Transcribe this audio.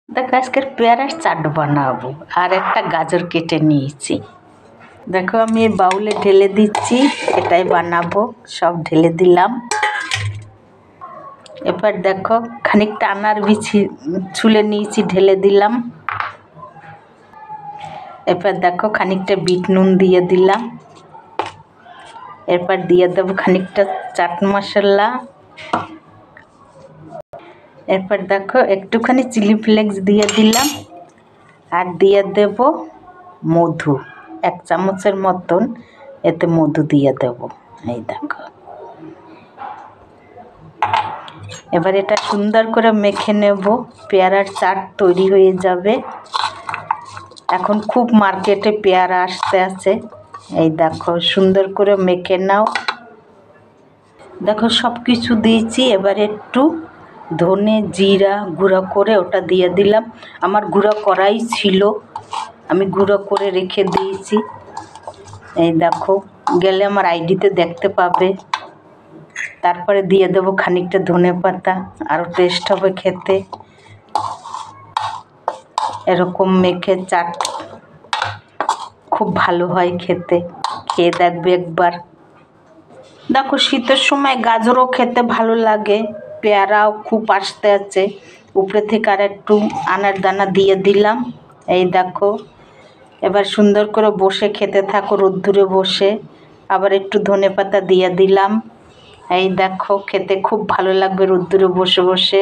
দেখো আজকের পেয়ারার চাট বানাবো আর একটা গাজর কেটে নিয়েছি। দেখো আমি এই বাউলে ঢেলে দিচ্ছি, এটাই বানাবো। সব ঢেলে দিলাম। এবার দেখো খানিকটা আনার বিচি ছুলে নিয়েছি, ঢেলে দিলাম। এবার দেখো খানিকটা বিট নুন দিয়ে দিলাম। এরপর দিয়ে দেবো খানিকটা চাট মশলা। এরপর দেখো একটুখানি চিলি ফ্লেক্স দিয়ে দিলাম আর দিয়ে দেব মধু, 1 চামচের মতন এতে মধু দিয়ে দেব। এই দেখো, এবার এটা সুন্দর করে মেখে নেব। পেয়ারার চাট তৈরি হয়ে যাবে। এখন খুব মার্কেটে পেয়ারা আসতে আছে। এই দেখো সুন্দর করে মেখে নাও। দেখো সব কিছু দিয়েছি। এবার একটু ধনে জিরা গুঁড়ো করে ওটা দিয়ে দিলাম। আমার গুঁড়ো করাই ছিল, আমি গুঁড়ো করে রেখে দিয়েছি। এই দেখো, গেলে আমার আইডিতে দেখতে পাবে। তারপরে দিয়ে দেবো খানিকটা ধনে পাতা, আরও টেস্ট হবে খেতে। এরকম মেখে চাট খুব ভালো হয় খেতে, খেয়ে দেখবে একবার। দেখো শীতের সময় গাজরও খেতে ভালো লাগে, পেয়ারাও খুব আসতে আছে। উপরে থেকে আর একটু আনার দানা দিয়ে দিলাম। এই দেখো, এবার সুন্দর করে বসে খেতে থাকো রোদ্দুরে বসে। আবার একটু ধনে পাতা দিয়ে দিলাম। এই দেখো খেতে খুব ভালো লাগবে রোদ্দুরে বসে বসে।